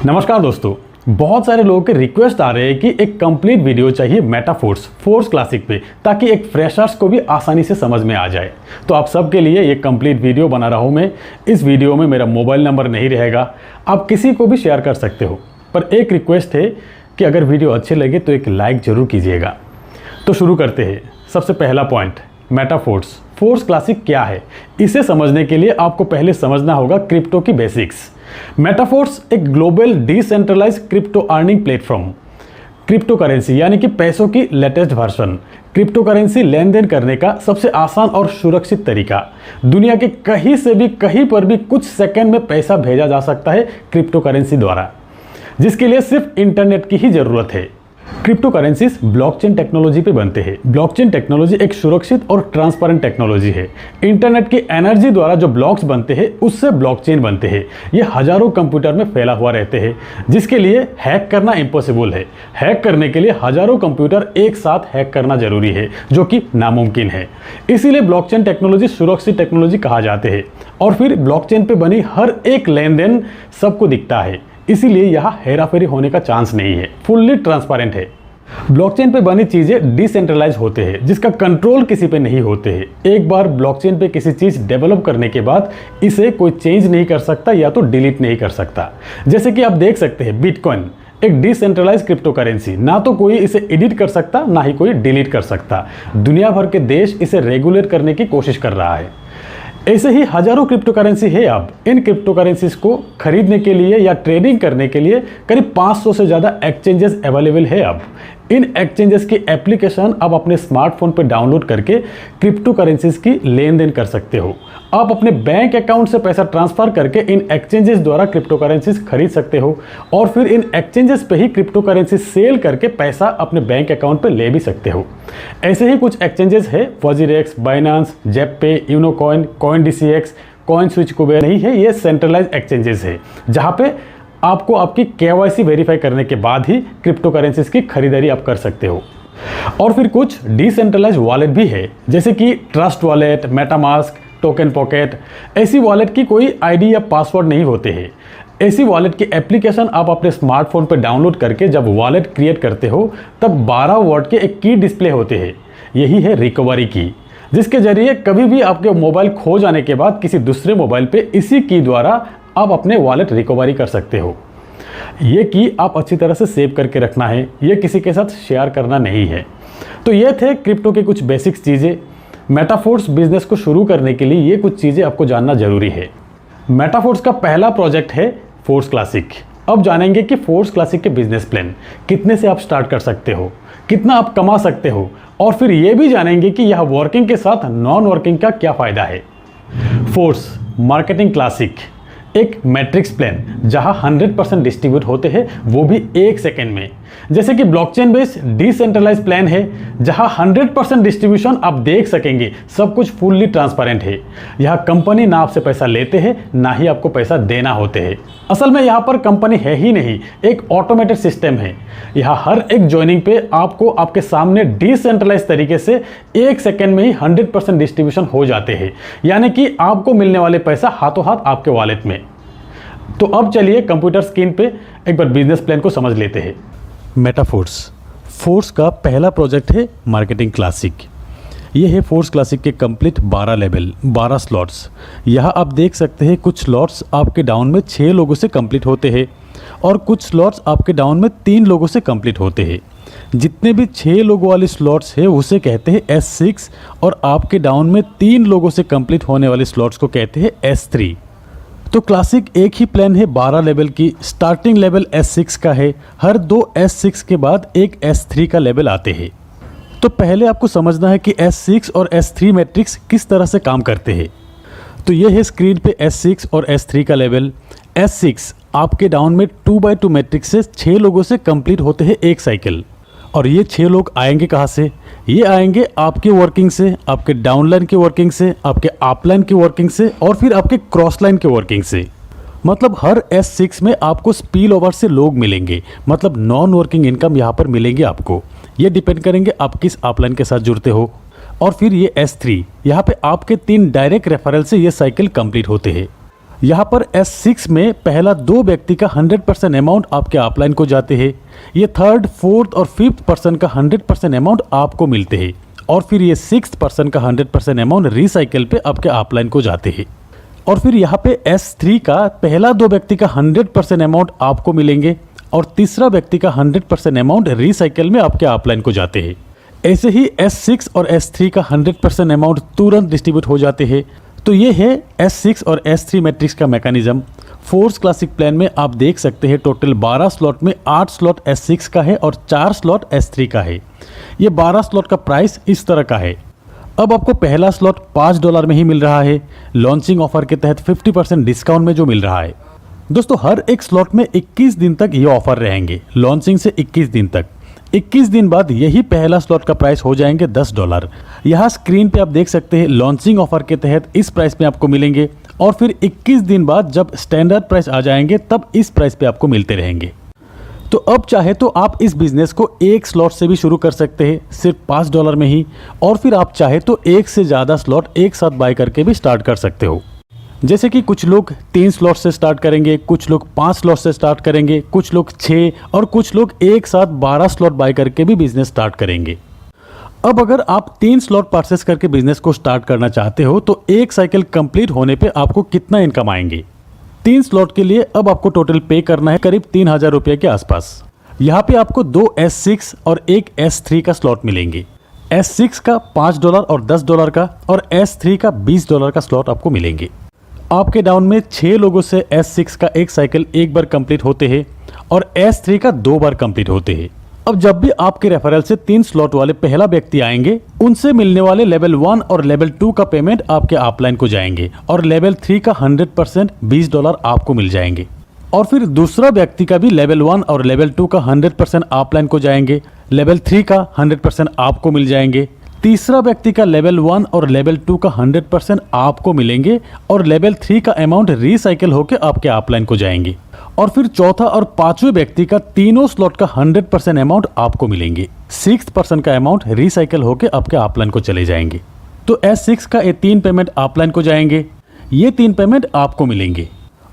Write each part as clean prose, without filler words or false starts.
नमस्कार दोस्तों, बहुत सारे लोगों के रिक्वेस्ट आ रहे हैं कि एक कंप्लीट वीडियो चाहिए मेटाफोर्स फोर्स क्लासिक पे, ताकि एक फ्रेशर्स को भी आसानी से समझ में आ जाए। तो आप सबके लिए ये कंप्लीट वीडियो बना रहा हूँ मैं। इस वीडियो में मेरा मोबाइल नंबर नहीं रहेगा, आप किसी को भी शेयर कर सकते हो, पर एक रिक्वेस्ट है कि अगर वीडियो अच्छे लगे तो एक लाइक ज़रूर कीजिएगा। तो शुरू करते हैं। सबसे पहला पॉइंट, मेटाफोर्स फोर्स क्लासिक क्या है। इसे समझने के लिए आपको पहले समझना होगा क्रिप्टो की बेसिक्स। मेटाफोर्स एक global decentralise crypto earning platform, crypto currency यानी कि पैसों की लेटेस्ट वर्जन। क्रिप्टो करेंसी लेन देन करने का सबसे आसान और सुरक्षित तरीका। दुनिया के कहीं से भी कहीं पर भी कुछ सेकंड में पैसा भेजा जा सकता है क्रिप्टो करेंसी द्वारा, जिसके लिए सिर्फ इंटरनेट की ही जरूरत है। क्रिप्टो करेंसीज ब्लॉकचेन टेक्नोलॉजी पे बनते हैं। ब्लॉकचेन टेक्नोलॉजी एक सुरक्षित और ट्रांसपेरेंट टेक्नोलॉजी है। इंटरनेट की एनर्जी द्वारा जो ब्लॉक्स बनते हैं उससे ब्लॉकचेन बनते हैं। ये हजारों कंप्यूटर में फैला हुआ रहते हैं, जिसके लिए हैक करना इम्पॉसिबल है। हैक करने के लिए हजारों कंप्यूटर एक साथ हैक करना जरूरी है, जो कि नामुमकिन है। इसीलिए ब्लॉकचेन टेक्नोलॉजी सुरक्षित टेक्नोलॉजी कहा जाते हैं। और फिर ब्लॉकचेन पे बनी हर एक लेन देन सबको दिखता है, इसीलिए यहाँ हेराफेरी होने का चांस नहीं है, फुल्ली ट्रांसपेरेंट है। ब्लॉकचेन पे बनी चीज़ें डिसेंट्रलाइज होते हैं, जिसका कंट्रोल किसी पे नहीं होते हैं। एक बार ब्लॉकचेन पे किसी चीज़ डेवलप करने के बाद इसे कोई चेंज नहीं कर सकता या तो डिलीट नहीं कर सकता। जैसे कि आप देख सकते हैं, बिटकॉइन एक डिसेंट्रलाइज क्रिप्टो करेंसी, ना तो कोई इसे एडिट कर सकता ना ही कोई डिलीट कर सकता। दुनिया भर के देश इसे रेगुलेट करने की कोशिश कर रहा है। ऐसे ही हजारों क्रिप्टो करेंसी है। अब इन क्रिप्टो करेंसीज को खरीदने के लिए या ट्रेडिंग करने के लिए करीब 500 से ज़्यादा एक्सचेंजेस अवेलेबल है। अब इन एक्सचेंजेस की एप्लीकेशन आप अपने स्मार्टफोन पर डाउनलोड करके क्रिप्टो करेंसीज की लेन देन कर सकते हो। आप अपने बैंक अकाउंट से पैसा ट्रांसफर करके इन एक्सचेंजेस द्वारा क्रिप्टो करेंसीज खरीद सकते हो, और फिर इन एक्सचेंजेस पे ही क्रिप्टो करेंसी सेल करके पैसा अपने बैंक अकाउंट पे ले भी सकते हो। ऐसे ही कुछ एक्सचेंजेस है, WazirX, Binance, ZebPay, Unocoin, CoinDCX, CoinSwitch Kuber नहीं है। ये सेंट्रलाइज एक्सचेंजेस है, जहाँ पे आपको आपकी KYC वेरीफाई करने के बाद ही क्रिप्टो करेंसीज की खरीदारी आप कर सकते हो। और फिर कुछ डिसेंट्रलाइज वॉलेट भी है, जैसे कि trust wallet, MetaMask, token pocket. ऐसी वॉलेट की कोई आईडी या पासवर्ड नहीं होते हैं। ऐसी वॉलेट की एप्लीकेशन आप अपने स्मार्टफोन पर डाउनलोड करके जब वॉलेट क्रिएट करते हो तब 12 वर्ड के एक की डिस्प्ले होते हैं। यही है रिकवरी की, जिसके जरिए कभी भी आपके मोबाइल खो जाने के बाद किसी दूसरे मोबाइल पे इसी की द्वारा आप अपने वॉलेट रिकवरी कर सकते हो। ये की आप अच्छी तरह से सेव करके रखना है, ये किसी के साथ शेयर करना नहीं है। तो ये थे क्रिप्टो के कुछ बेसिक्स चीज़ें। मेटाफोर्स बिजनेस को शुरू करने के लिए ये कुछ चीज़ें आपको जानना जरूरी है। मेटाफोर्स का पहला प्रोजेक्ट है फोर्स क्लासिक। अब जानेंगे कि फोर्स क्लासिक के बिजनेस प्लान, कितने से आप स्टार्ट कर सकते हो, कितना आप कमा सकते हो, और फिर ये भी जानेंगे कि यह वर्किंग के साथ नॉन वर्किंग का क्या फ़ायदा है। फोर्स मार्केटिंग क्लासिक एक मैट्रिक्स प्लान, जहां 100% डिस्ट्रीब्यूट होते हैं, वो भी एक सेकेंड में। जैसे कि ब्लॉकचेन बेस्ड डिसेंट्रलाइज प्लान है, जहां 100% डिस्ट्रीब्यूशन आप देख सकेंगे, सब कुछ फुल्ली ट्रांसपेरेंट है। यह कंपनी ना आपसे पैसा लेते हैं ना ही आपको पैसा देना होते हैं। असल में यहाँ पर कंपनी है ही नहीं, एक ऑटोमेटेड सिस्टम है। यहाँ हर एक ज्वाइनिंग पे आपको आपके सामने डिसेंट्रलाइज तरीके से एक सेकेंड में ही 100% डिस्ट्रीब्यूशन हो जाते हैं, यानी कि आपको मिलने वाले पैसा हाथों हाथ आपके वॉलेट में। तो अब चलिए कंप्यूटर स्क्रीन पे एक बार बिजनेस प्लान को समझ लेते हैं। मेटाफोर्स फोर्स का पहला प्रोजेक्ट है मार्केटिंग क्लासिक। ये है फोर्स क्लासिक के कंप्लीट 12 लेवल, 12 स्लॉट्स। यहाँ आप देख सकते हैं कुछ स्लॉट्स आपके डाउन में 6 लोगों से कंप्लीट होते हैं, और कुछ स्लॉट्स आपके डाउन में 3 लोगों से कंप्लीट होते हैं। जितने भी 6 लोगों वाले स्लॉट्स है उसे कहते हैं S6, और आपके डाउन में 3 लोगों से कंप्लीट होने वाले स्लॉट्स को कहते हैं S3। तो क्लासिक एक ही प्लान है 12 लेवल की। स्टार्टिंग लेवल S6 का है, हर 2 S6 के बाद एक S3 का लेवल आते हैं। तो पहले आपको समझना है कि S6 और S3 मैट्रिक्स किस तरह से काम करते हैं। तो ये है स्क्रीन पे S6 और S3 का लेवल। S6 आपके डाउन में 2x2 मैट्रिक्स से 6 लोगों से कंप्लीट होते हैं एक साइकिल। और ये 6 लोग आएंगे कहाँ से? ये आएंगे आपके वर्किंग से, आपके डाउनलाइन की वर्किंग से, आपके अपलाइन की वर्किंग से, और फिर आपके क्रॉस लाइन की वर्किंग से। मतलब हर S6 में आपको स्पिल ओवर से लोग मिलेंगे, मतलब नॉन वर्किंग इनकम यहाँ पर मिलेंगे आपको। ये डिपेंड करेंगे आप किस अपलाइन के साथ जुड़ते हो। और फिर ये S3, यहाँ पे आपके 3 डायरेक्ट रेफरल से ये साइकिल कंप्लीट होते हैं। यहाँ पर S6 में पहला 2 व्यक्ति का 100% अमाउंट आपके अपलाइन को जाते हैं। ये थर्ड, फोर्थ और फिफ्थ पर्सन का 100% अमाउंट आपको मिलते हैं और फिर ये सिक्स्थ पर्सन का 100% अमाउंट रिसाइकिल पे आपके अपलाइन को जाते हैं। और फिर यहाँ पे S3 का पहला 2 व्यक्ति का 100% अमाउंट आपको मिलेंगे और तीसरा व्यक्ति का 100% अमाउंट रिसाइकिल में आपके अपलाइन को जाते हैं। ऐसे ही S6 और S3 का 100% अमाउंट तुरंत डिस्ट्रीब्यूट हो जाते हैं। तो ये है S6 और S3 मैट्रिक्स का मैकेनिज्म। फोर्स क्लासिक प्लान में आप देख सकते हैं टोटल 12 स्लॉट में 8 स्लॉट S6 का है और 4 स्लॉट S3 का है। ये 12 स्लॉट का प्राइस इस तरह का है। अब आपको पहला स्लॉट $5 में ही मिल रहा है, लॉन्चिंग ऑफर के तहत 50% डिस्काउंट में जो मिल रहा है। दोस्तों हर एक स्लॉट में 21 दिन तक ये ऑफर रहेंगे, लॉन्चिंग से 21 दिन तक। 21 दिन बाद यही पहला स्लॉट का प्राइस हो जाएंगे $10। यहाँ स्क्रीन पे आप देख सकते हैं लॉन्चिंग ऑफर के तहत इस प्राइस में आपको मिलेंगे और फिर 21 दिन बाद जब स्टैंडर्ड प्राइस आ जाएंगे तब इस प्राइस पे आपको मिलते रहेंगे। तो अब चाहे तो आप इस बिजनेस को एक स्लॉट से भी शुरू कर सकते हैं सिर्फ $5 में ही, और फिर आप चाहे तो एक से ज़्यादा स्लॉट एक साथ बाय करके भी स्टार्ट कर सकते हो। जैसे कि कुछ लोग 3 स्लॉट से स्टार्ट करेंगे, कुछ लोग 5 स्लॉट से स्टार्ट करेंगे, कुछ लोग 6 और कुछ लोग एक साथ 12 स्लॉट बाय करके भी बिजनेस स्टार्ट करेंगे। अब अगर आप 3 स्लॉट परचेस करके बिजनेस को स्टार्ट करना चाहते हो तो एक साइकिल कंप्लीट होने पे आपको कितना इनकम आएंगे? 3 स्लॉट के लिए अब आपको टोटल पे करना है करीब 3000 रुपये के आसपास। यहाँ पे आपको 2 S6 और एक S3 का स्लॉट मिलेंगे। S6 का $5 और $10 का और S3 का $20 का स्लॉट आपको मिलेंगे। आपके डाउन में 6 लोगों से S6 का एक साइकिल एक बार कंप्लीट होते हैं और S3 का 2 बार कंप्लीट होते हैं। अब जब भी आपके रेफरल से 3 स्लॉट वाले पहला व्यक्ति आएंगे, उनसे मिलने वाले लेवल 1 और लेवल 2 का पेमेंट आपके अपलाइन को जाएंगे और लेवल 3 का 100% $20 आपको मिल जाएंगे। और फिर दूसरा व्यक्ति का भी लेवल 1 और लेवल 2 का 100% अपलाइन को जाएंगे, लेवल 3 का 100% आपको मिल जाएंगे। तीसरा व्यक्ति का लेवल 1 और लेवल 2 का 100% आपको मिलेंगे और लेवल 3 का अमाउंट रिसाइकिल होकर आपके अपलाइन को जाएंगे। और फिर चौथा और पांचवें व्यक्ति का तीनों स्लॉट का 100% अमाउंट आपको मिलेंगे। 6% का अमाउंट रिसाइकिल होकर आपके अपलाइन को चले जाएंगे। तो S6 का ये 3 पेमेंट अपलाइन को जाएंगे, ये 3 पेमेंट आपको मिलेंगे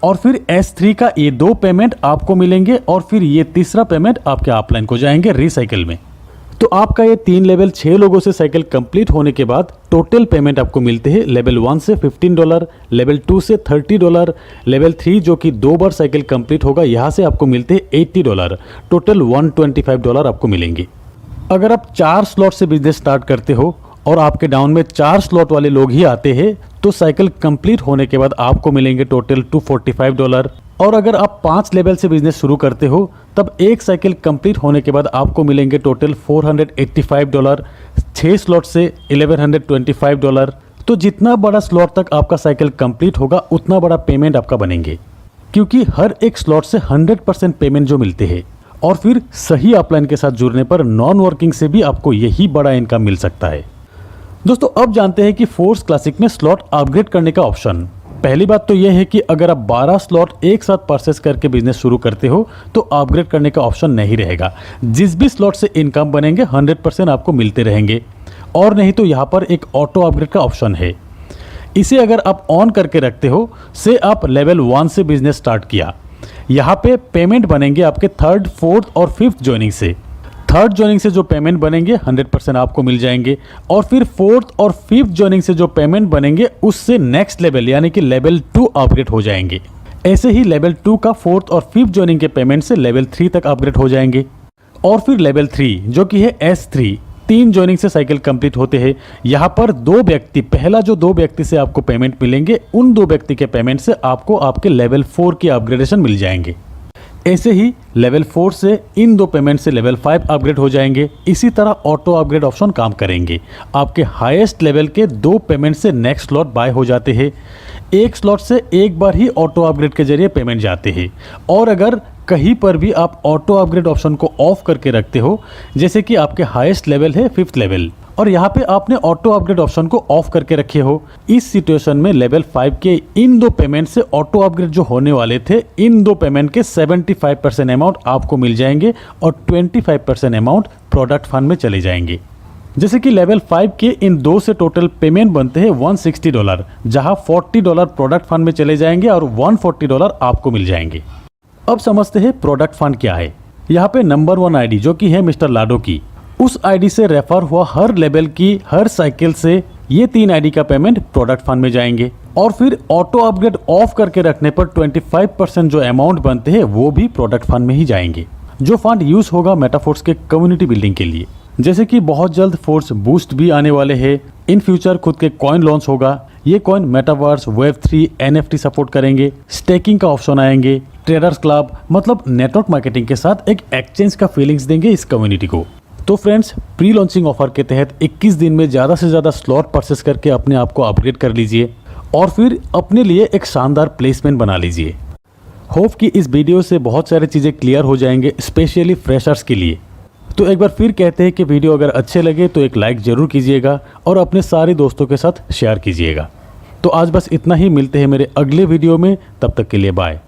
और फिर S3 का ये 2 पेमेंट आपको मिलेंगे और फिर ये तीसरा पेमेंट आपके अपलाइन को जाएंगे रिसाइकिल में। तो आपका ये 3 लेवल 6 लोगों से साइकिल कंप्लीट होने के बाद टोटल पेमेंट आपको मिलते हैं लेवल 1 से $15, लेवल 2 से $30, लेवल 3 जो कि 2 बार साइकिल कंप्लीट होगा यहाँ से आपको मिलते हैं $80, टोटल $125 आपको मिलेंगे। अगर आप 4 स्लॉट से बिजनेस स्टार्ट करते हो और आपके डाउन में 4 स्लॉट वाले लोग ही आते हैं तो साइकिल कंप्लीट होने के बाद आपको मिलेंगे टोटल $245। और अगर आप 5 लेवल से बिजनेस शुरू करते हो तब एक साइकिल कंप्लीट होने के बाद आपको मिलेंगे टोटल $485। 6 स्लॉट से $1125। तो जितना बड़ा स्लॉट तक आपका साइकिल कंप्लीट होगा उतना बड़ा पेमेंट आपका बनेंगे, क्योंकि हर एक स्लॉट से 100% पेमेंट जो मिलते हैं। और फिर सही अपलाइन के साथ जुड़ने पर नॉन वर्किंग से भी आपको यही बड़ा इनकम मिल सकता है। दोस्तों अब जानते हैं कि फोर्स क्लासिक में स्लॉट अपग्रेड करने का ऑप्शन। पहली बात तो यह है कि अगर आप 12 स्लॉट एक साथ परचेस करके बिजनेस शुरू करते हो तो अपग्रेड करने का ऑप्शन नहीं रहेगा। जिस भी स्लॉट से इनकम बनेंगे 100% आपको मिलते रहेंगे। और नहीं तो यहाँ पर एक ऑटो अपग्रेड का ऑप्शन है, इसे अगर आप ऑन करके रखते हो से आप लेवल 1 से बिजनेस स्टार्ट किया, यहाँ पे पेमेंट बनेंगे आपके 3rd, 4th और 5th ज्वाइनिंग से। 3rd ज्वाइनिंग से जो पेमेंट बनेंगे 100% आपको मिल जाएंगे और फिर 4th और 5th ज्वाइनिंग से जो पेमेंट बनेंगे उससे नेक्स्ट लेवल यानी कि लेवल 2 अपग्रेड हो जाएंगे। ऐसे ही लेवल 2 का 4th और 5th ज्वाइनिंग के पेमेंट से लेवल 3 तक अपग्रेड हो जाएंगे। और फिर लेवल 3 जो कि है S3, 3 ज्वाइनिंग से साइकिल कंप्लीट होते हैं। यहाँ पर 2 व्यक्ति, पहला जो 2 व्यक्ति से आपको पेमेंट मिलेंगे उन 2 व्यक्ति के पेमेंट से आपको आपके लेवल 4 की अपग्रेडेशन मिल जाएंगे। ऐसे ही लेवल 4 से इन 2 पेमेंट से लेवल 5 अपग्रेड हो जाएंगे। इसी तरह ऑटो अपग्रेड ऑप्शन काम करेंगे। आपके हाईएस्ट लेवल के 2 पेमेंट से नेक्स्ट स्लॉट बाय हो जाते हैं। एक स्लॉट से एक बार ही ऑटो अपग्रेड के जरिए पेमेंट जाते हैं। और अगर कहीं पर भी आप ऑटो अपग्रेड ऑप्शन को ऑफ करके रखते हो, जैसे कि आपके हाईएस्ट लेवल है 5th लेवल और यहाँ पे आपने ऑटो अपग्रेड ऑप्शन को ऑफ करके रखे हो, इस सिचुएशन में लेवल 5 के इन 2 पेमेंट से ऑटो अपग्रेड जो होने वाले थे, इन 2 पेमेंट के 75% अमाउंट आपको मिल जाएंगे और 25% अमाउंट प्रोडक्ट फंड में चले जाएंगे। जैसे कि लेवल 5 के इन 2 से टोटल पेमेंट बनते हैं $160, जहां $40 प्रोडक्ट फंड में चले जाएंगे और $140 आपको मिल जाएंगे। अब समझते हैं प्रोडक्ट फंड क्या है। यहाँ पे नंबर 1 आईडी जो कि है मिस्टर लाडो की, उस आईडी से रेफर हुआ हर लेवल की हर साइकिल से ये 3 आईडी का पेमेंट प्रोडक्ट फंड में जाएंगे। और फिर ऑटो अपग्रेड ऑफ करके रखने पर 25% जो अमाउंट बनते हैं वो भी प्रोडक्ट फंड में ही जाएंगे, जो फंड यूज होगा मेटाफोर्स के कम्युनिटी बिल्डिंग के लिए। जैसे कि बहुत जल्द फोर्स बूस्ट भी आने वाले हैं, इन फ्यूचर खुद के कॉइन लॉन्च होगा। ये coin metaverse, Web3, NFT support करेंगे, स्टेकिंग का ऑप्शन आएंगे, ट्रेडर्स क्लब मतलब नेटवर्क मार्केटिंग के साथ एक एक्सचेंज का फीलिंग्स देंगे इस कम्युनिटी को। तो फ्रेंड्स, प्री लॉन्चिंग ऑफर के तहत 21 दिन में ज़्यादा से ज़्यादा स्लॉट परचेस करके अपने आप को अपग्रेड कर लीजिए और फिर अपने लिए एक शानदार प्लेसमेंट बना लीजिए। होप कि इस वीडियो से बहुत सारी चीज़ें क्लियर हो जाएंगे, स्पेशली फ्रेशर्स के लिए। तो एक बार फिर कहते हैं कि वीडियो अगर अच्छे लगे तो एक लाइक ज़रूर कीजिएगा और अपने सारे दोस्तों के साथ शेयर कीजिएगा। तो आज बस इतना ही, मिलते हैं मेरे अगले वीडियो में, तब तक के लिए बाय।